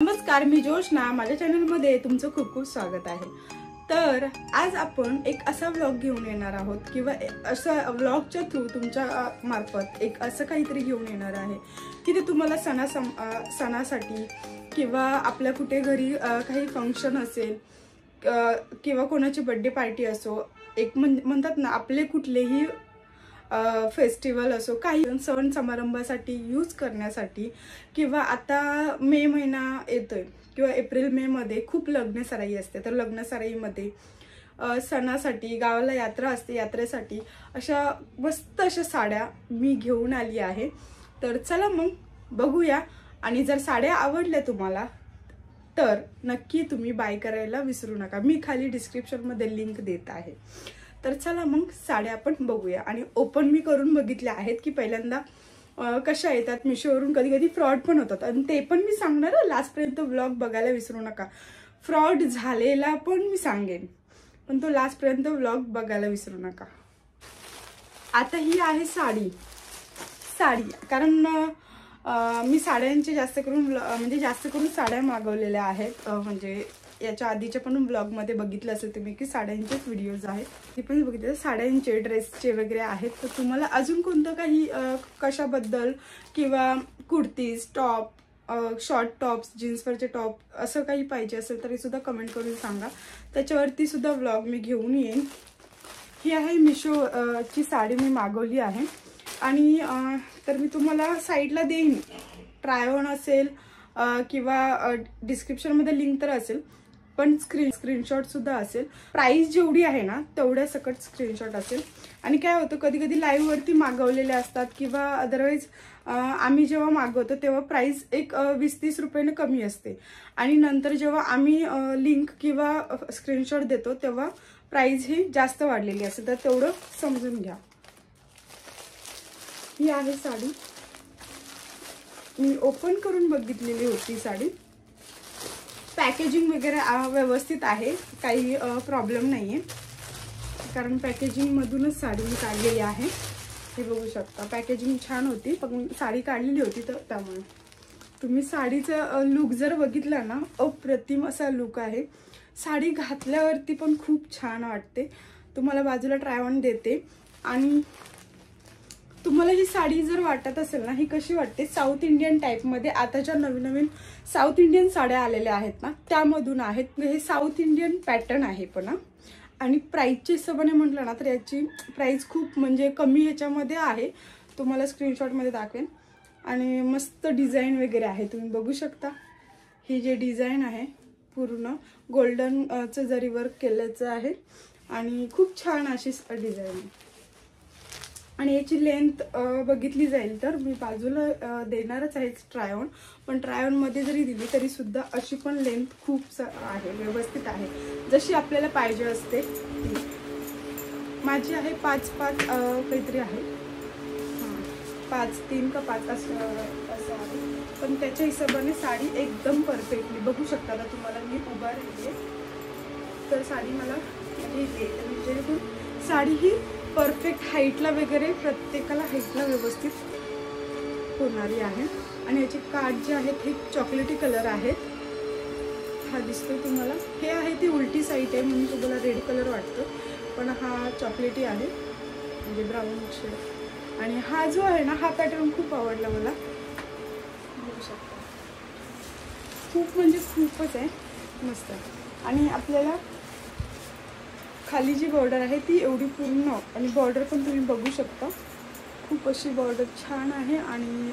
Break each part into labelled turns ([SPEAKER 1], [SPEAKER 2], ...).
[SPEAKER 1] नमस्कार, मी जोशना, माझ्या चॅनलमध्ये तुमचं खूप खूप स्वागत आहे। तर आज आपण एक असा व्लॉग घेऊन येणार आहोत किंवा असा व्लॉगच्या थ्रू तुमच्या मार्फत एक असं काहीतरी घेऊन येणार आहे की ते तुम्हाला सणासाठी किंवा आपल्या कुठे घरी काही फंक्शन असेल किंवा कोणाची बर्थडे पार्टी असो, एक म्हणतात ना आपले कुठलेही फेस्टिवल असो, काही सण समारंभासाठी यूज करण्यासाठी किंवा आता मे महिना येतोय किंवा एप्रिल मे मध्ये खूप लग्न सराई असते। तर लग्न सराईमध्ये सणासाठी गावाला यात्रा असते, यात्रेसाठी अशा मस्त अशा साड्या मी घेऊन आली आहे। तर चला मग बघूया, आणि जर साड्या आवडल्या तुम्हाला तर नक्की तुम्ही बाय करायला विसरू नका। मी खाली डिस्क्रिप्शन मध्ये लिंक देत आहे। तर चला मग साड्या आपण बघूया। आणि ओपन मी करून बघितल्या आहेत की पहिल्यांदा कशा येतात मिशोवरून, कधी कधी फ्रॉड पण होतात, आणि ते पण मी सांगणार, लास्ट पर्यंत व्लॉग बघायला विसरू नका। फ्रॉड झालेला पण मी सांगेन, पण तो लास्ट पर्यंत व्लॉग बघायला विसरू नका। आता ही आहे साडी, कारण मी साड्यांचे जास्त करून साड्या मागवलेल्या आहेत। म्हणजे याच्या आधीच्या पण ब्लॉग मध्ये बघितलं असेल तुम्ही की साड्यांचेच व्हिडिओज आहेत, ते पण बघितले, साड्यांचे ड्रेसचे वगैरे आहेत। तर तुम्हाला अजून कोणतं काही कशाबद्दल किंवा कुर्तीज, टॉप, शॉर्ट टॉप्स, जीन्सवरचे टॉप असं काही पाहिजे असेल तरी सुद्धा कमेंट करून सांगा, त्याच्यावरती सुद्धा व्लॉग मी घेऊन येईन। ही आहे मिशो ची साडी मी मागवली आहे, आणि तर मी तुम्हाला साईडला देईन, ट्राय ऑन असेल किंवा डिस्क्रिप्शन मध्ये लिंक तर असेल, पण स्क्रीनशॉट सुद्धा असेल। प्राइस जेवढी आहे ना तेवढ्या सकट स्क्रीनशॉट असेल। आणि काय होतं, कधी कधी लाईव्ह वरती मागवलेले असतात किंवा अदरवाईज आम्ही जेव्हा मागवतो तेव्हा प्राइस एक 20-30 रुपयाने कमी असते, आणि नंतर जेव्हा आम्ही लिंक किंवा स्क्रीनशॉट देतो तेव्हा प्राइस ही जास्त वाढलेली असते, तर तेवढं समजून घ्या। ही आहे साडी, मी ओपन करून बघितलेली होती साडी। पॅकेजिंग वगैरे व्यवस्थित आहे, काही प्रॉब्लेम नाहीये, कारण पॅकेजिंग मधूनच साडी मी काढलेली आहे। हे बघू शकता, पॅकेजिंग छान होती, पण साडी काढलेली होती, तर त्यामुळे तुम्ही साडीचा लुक जर बघितला ना, अप्रतिम असा लुक आहे। साडी घातल्यावरती पण खूप छान वाटते। तुम्हाला बाजूला ट्राय ऑन देते, आणि तुम्हाला ही साडी जर वाटत असेल ना, ही कशी वाटते, साऊथ इंडियन टाइप मध्ये आताच्या नवीन साऊथ इंडियन साड्या आलेल्या आहेत ना त्यामधून आहेत। हे साऊथ इंडियन पॅटर्न आहे पण, आणि प्राइसच्या हिशोबाने म्हटलं ना तर याची प्राइस खूप म्हणजे कमी ह्याच्यामध्ये आहे, तुम्हाला स्क्रीनशॉट मध्ये दाखवेन। आणि मस्त डिझाईन वगैरे आहे, तुम्ही बघू शकता। ही जे डिझाईन आहे पूर्ण गोल्डनचं जरी वर्क केल्याचं आहे, आणि खूप छान अशी डिझाईन आहे। आणि याची लेंथ बघितली जाईल तर मी बाजूला देणारच आहे ट्राय ऑन, पण ट्राय ऑन मध्ये जरी दिली तरी सुद्धा अशी पण लेंथ खूप आहे, व्यवस्थित आहे, जशी आपल्याला पाहिजे असते। माझी आहे 5'5" काहीतरी आहे, 5'3" का 5" असं आहे, पण त्याच्या हिशोबाने साडी एकदम परफेक्टली बघू शकता ना तुम्हाला, मी उभा राहिली तर साडी मला म्हणजे साडी ही परफेक्ट हाईटला वगैरे प्रत्येकाला हाईटला व्यवस्थित होणारी आहे। आणि याचे कार्ड जे आहेत हे चॉकलेटी कलर आहेत, हा दिसतो तुम्हाला, हे आहे ती उलटी साईड आहे म्हणून तुम्हाला रेड कलर वाटतो, पण हा चॉकलेटी आहे म्हणजे ब्राऊन शेड। आणि हा जो आहे ना, हा पॅटर्न खूप आवडला मला, बघू शकता, खूप म्हणजे खूपच आहे, मस्त। आणि आपल्याला खाली जी बॉर्डर आहे ती एवढी पूर्ण, आणि बॉर्डर पण तुम्ही बघू शकता, खूप अशी बॉर्डर छान आहे, आणि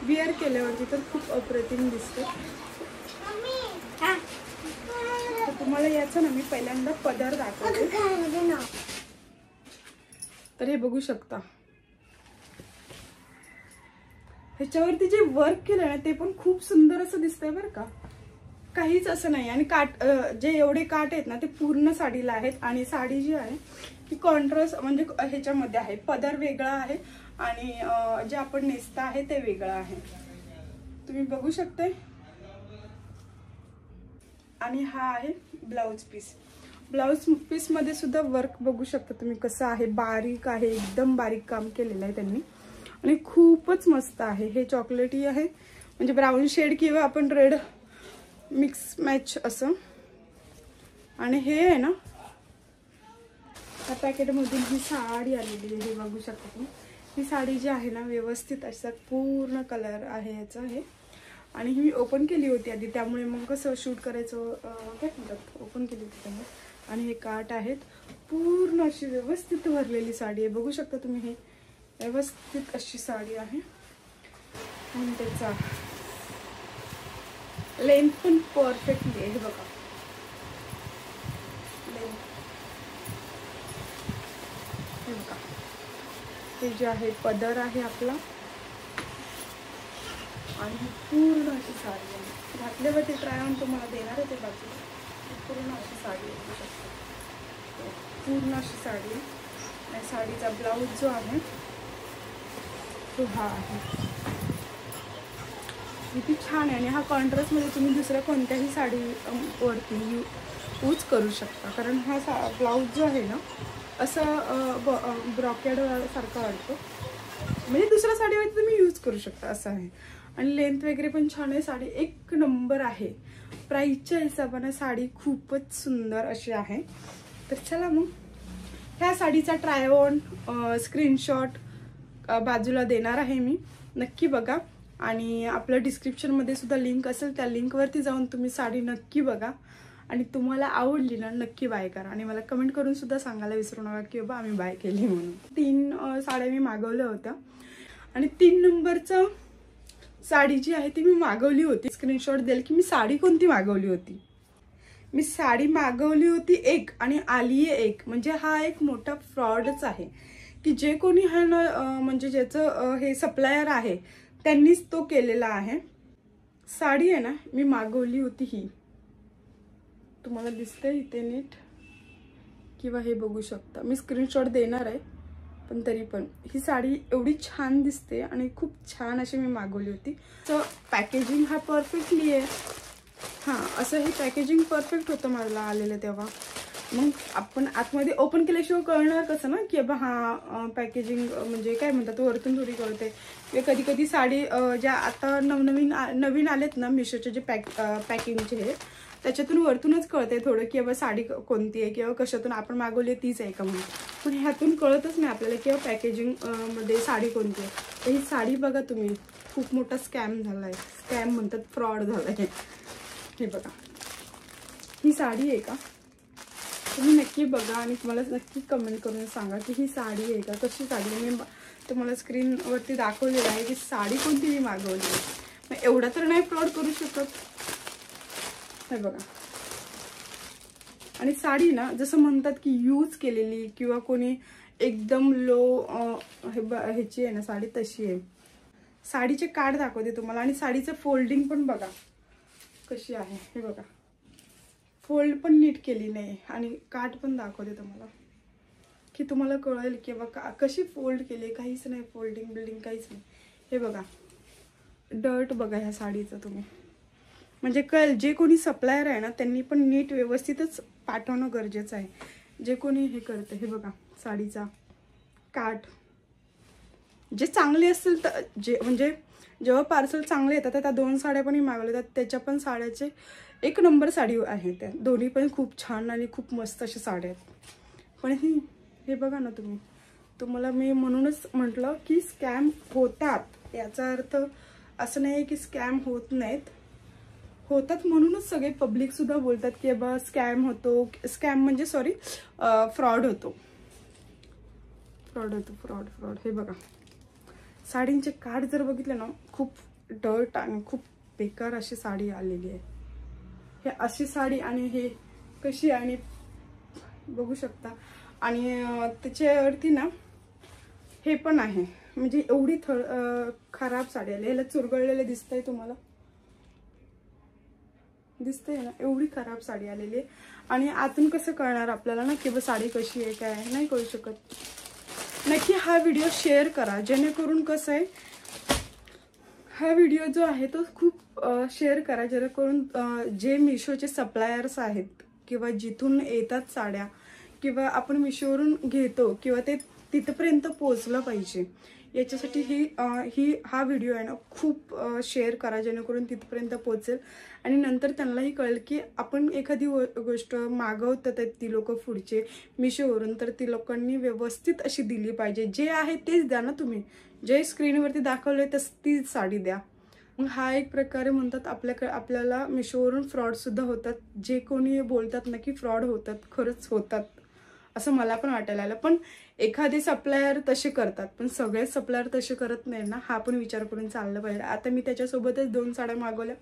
[SPEAKER 1] वेअर केल्यावरती तर खूप अप्रतिम दिसते। तर तुम्हाला याचा ना मी पहिल्यांदा पदर दाखवते, तर हे बघू शकता, ह्याच्यावरती जे वर्क केलं ना ते पण खूप सुंदर असं दिसतंय बरं का, काहीच असं नाही। आणि काट जे एवढे काट आहेत ना ते पूर्ण साडीला आहेत, आणि साडी जी आहे ती कॉन्ट्रास्ट म्हणजे ह्याच्यामध्ये आहे, पदर वेगळा आहे आणि जे आपण नेसता आहे ते वेगळं आहे, तुम्ही बघू शकता। आणि हा आहे ब्लाउज पीस मध्ये सुद्धा वर्क बघू शकता तुम्ही कसं आहे, बारीक आहे, एकदम बारीक काम केलेलं आहे त्यांनी, आणि खूपच मस्त आहे। हे चॉकलेटी आहे म्हणजे ब्राऊन शेड किंवा आपण रेड मिक्स मॅच असं. आणि हे आहे ना, ह्या पॅकेटमधून ही साडी आलेली आहे, हे बघू शकता तुम्ही. ही साडी जी आहे ना व्यवस्थित असा पूर्ण कलर आहे याचा हे. आणि ही मी ओपन केली होती आधी, त्यामुळे मग कसं शूट करायचं काय म्हणतात, ओपन केली होती त्यामुळे. आणि हे काठ आहेत, पूर्ण अशी व्यवस्थित भरलेली साडी आहे, बघू शकता तुम्ही. हे व्यवस्थित अशी साडी आहे. आणि त्याचा लेंथ पण परफेक्टली आहे, हे बघा. हे बघा, हे जे आहे पदर आहे आपला. आणि पूर्ण अशी साडी आहे, घातल्यावरती ट्राय ऑन तुम्हाला देणार आहे ते बाजू. पूर्ण अशी साडी बघू शकता, पूर्ण अशी साडी आहे. आणि साडीचा ब्लाऊज जो आहे तो हा आहे. किती छान आहे. आणि हा कॉन्ट्रास्टमध्ये तुम्ही दुसऱ्या कोणत्याही साडीवरती यूज करू शकता, कारण हा ब्लाऊज जो आहे ना असं ब्रॉकेड सारखा वाटतो, म्हणजे दुसऱ्या साडीवरती तुम्ही यूज करू शकता असं आहे. आणि लेंथ वगैरे पण छान आहे. साडी एक नंबर आहे. प्राईसच्या हिशोबाने साडी खूपच सुंदर अशी आहे. तर चला मग ह्या साडीचा ट्राय ऑन स्क्रीनशॉट बाजूला देणार आहे मी, नक्की बघा. आणि आपलं डिस्क्रिप्शनमध्ये सुद्धा लिंक असेल, त्या लिंकवरती जाऊन तुम्ही साडी नक्की बघा. आणि तुम्हाला आवडली ना नक्की बाय करा. आणि मला कमेंट करून सुद्धा सांगायला विसरू नका की बाबा आम्ही बाय केली म्हणून. 3 साड्या मी मागवल्या होत्या. आणि 3 नंबरचं साडी जी आहे ती मी मागवली होती. स्क्रीनशॉट देईल की मी साडी कोणती मागवली होती. मी साडी मागवली होती एक आणि आली आहे एक. म्हणजे हा एक मोठा फ्रॉडच आहे की जे कोणी आहे ना, म्हणजे ज्याचं हे सप्लायर आहे त्यांनीच तो केलेला आहे. साडी आहे ना मी मागवली होती ही, तुम्हाला दिसते इथे नीट किंवा हे बघू शकता. मी स्क्रीनशॉट देणार आहे, पण तरी पण ही साडी एवढी छान दिसते आणि खूप छान अशी मी मागवली होती. तर पॅकेजिंग हा परफेक्टली आहे. हां, असं हे पॅकेजिंग परफेक्ट होतं मला आलेलं तेव्हा. मग आपण आतमध्ये ओपन केल्याशिवाय कळणार कसं ना की बाबा हा पॅकेजिंग म्हणजे काय म्हणतात वरतून थोडी कळते. किंवा कधी कधी साडी ज्या आता नवीन आलेत ना मिशोचे जे पॅकिंगचे हे, त्याच्यातून वरतूनच कळते थोडं की बाबा साडी कोणती आहे किंवा कशातून आपण मागवली तीच आहे का म्हणून. पण ह्यातून कळतच नाही आपल्याला किंवा पॅकेजिंग मध्ये साडी कोणती आहे. तर ही साडी बघा तुम्ही, खूप मोठा स्कॅम झाला आहे. स्कॅम म्हणतात, फ्रॉड झाला आहे. हे बघा, ही साडी आहे का, तुम्ही नक्की बघा आणि तुम्हाला नक्की कमेंट करून सांगा की ही साडी आहे का, कशी साडी. मी तुम्हाला स्क्रीनवरती दाखवलेलं आहे की साडी कोणती मी मागवली. मग एवढा तर नाही फ्रॉड करू शकत. हे बघा, आणि साडी ना जसं म्हणतात की यूज केलेली किंवा कोणी एकदम लो ह्याची आहे ना साडी, तशी आहे. साडीचे कार्ड दाखवते तुम्हाला. आणि साडीचं फोल्डिंग पण बघा कशी आहे. हे बघा, फोल्ड पण नीट केली नाही. आणि काठ पण दाखवते तुम्हाला की तुम्हाला कळेल की बघा कशी फोल्ड केली. काहीच नाही फोल्डिंग बिल्डिंग काहीच नाही. हे बघा, डर्ट बघा ह्या साडीचं तुम्ही, म्हणजे कळेल. जे कोणी सप्लायर आहे ना त्यांनी पण नीट व्यवस्थितच पाठवणं गरजेचं आहे, जे कोणी हे करतं. हे बघा, साडीचा काठ जे चांगले असतील तर जे म्हणजे जेव्हा पार्सल चांगले येतात तर त्या 2 साड्या पण मी मागवल्या, त्याच्या पण साड्याचे एक नंबर साडी आहे. त्या दोन्ही पण खूप छान आणि खूप मस्त अशा साड्या आहेत. पण हे बघा ना तुम्ही, तुम्हाला मी म्हणूनच म्हटलं की स्कॅम होतात. याचा अर्थ असं नाही की स्कॅम होत नाहीत, होतात. म्हणूनच सगळे पब्लिक सुद्धा बोलतात की बाबा स्कॅम होतो. स्कॅम म्हणजे सॉरी फ्रॉड होतो. फ्रॉड. हे बघा, साडींचे कार्ड जर बघितले ना, खूप डर्ट आणि खूप बेकार अशी साडी आलेली आहे. हे अशी साडी आणि हे कशी आणि बघू शकता. आणि त्याच्यावरती ना हे पण आहे, म्हणजे एवढी खराब साडी आली. याला चुरगळलेले दिसतंय तुम्हाला, दिसतंय ना, एवढी खराब साडी आलेली आहे. आणि आतून कसं कळणार आपल्याला ना की साडी कशी आहे, काय नाही कळू शकत. नक्की हा व्हिडिओ शेअर करा, जेणेकरून कसं आहे हा व्हिडिओ जो आहे तो खूप शेअर करा, जेणेकरून जे मिशोचे सप्लायर्स आहेत किंवा जिथून येतात साड्या किंवा आपण मिशोवरून घेतो किंवा ते तिथपर्यंत पोहोचलं पाहिजे. याच्यासाठी हा व्हिडिओ आहे ना खूप शेअर करा, जेणेकरून तिथपर्यंत पोहोचेल आणि नंतर त्यांनाही कळेल की आपण एखादी गोष्ट मागवतात आहेत ती लोक पुढचे मिशोवरून, तर ती लोकांनी व्यवस्थित अशी दिली पाहिजे. जे आहे तेच द्या ना तुम्ही, जे स्क्रीनवरती दाखवले तीच साडी द्या. मग हा एक प्रकारे म्हणतात आपल्याला मिशोवरून फ्रॉडसुद्धा होतात. जे कोणी बोलतात ना की फ्रॉड होतात, खरंच होतात असं मला पण वाटायला आलं. पण एखादे सप्लायर तसे करतात, पण सगळेच सप्लायर तसे करत नाही ना, हा पण विचार करून चाललं पाहिजे. आता मी त्याच्यासोबतच 2 साड्या मागवल्या.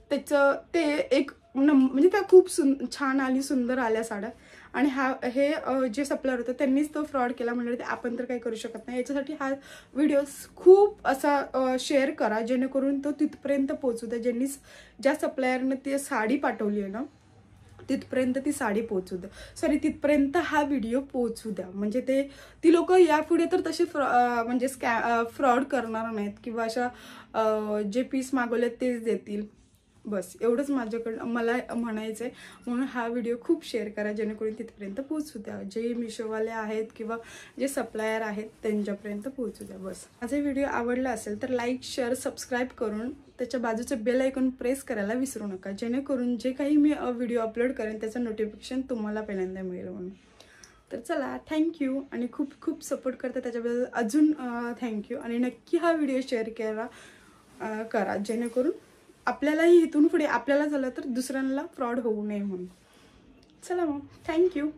[SPEAKER 1] त्याचं ते एक म्हणजे त्या खूप छान आली, सुंदर आल्या साड्या. आणि हे जे सप्लायर होतं त्यांनीच तो फ्रॉड केला. म्हणलं ते आपण तर काही करू शकत नाही. याच्यासाठी हा व्हिडिओ खूप असा शेअर करा, जेणेकरून तो तिथपर्यंत पोहोचू द्या. ज्या सप्लायरने ती साडी पाठवली आहे ना तिथपर्यंत ती साडी पोहोचू द्या. सॉरी, तिथपर्यंत हा व्हिडिओ पोहोचू द्या. म्हणजे ती लोक यापुढे तर तसे म्हणजे फ्रॉड करणार नाहीत किंवा अशा जे पीस मागवले तेच देतील. बस एवढंच मला म्हणायचं आहे. म्हणून हा व्हिडिओ खूप शेअर करा, जेणेकरून तिथपर्यंत पोहोचू द्या. जे मिशोवाले आहेत किंवा जे सप्लायर आहेत त्यांच्यापर्यंत पोहोचू द्या. बस माझा व्हिडिओ आवडला असेल तर लाईक, शेअर, सबस्क्राईब करून त्याच्या बाजूचे बेल आयकॉन प्रेस करायला विसरू नका, जेणेकरून जे काही मी व्हिडिओ अपलोड करेन त्याचं नोटिफिकेशन तुम्हाला पहिल्यांदा मिळेल म्हणून. तर चला, थँक्यू. आणि खूप खूप सपोर्ट करता त्याच्याबद्दल अजून थँक्यू. आणि नक्की हा व्हिडिओ शेअर करा, जेणेकरून आपल्यालाही इथून पुढे आपल्याला झालं तर दुसऱ्यांना फ्रॉड होऊ नये म्हणून. चला मग, थँक्यू.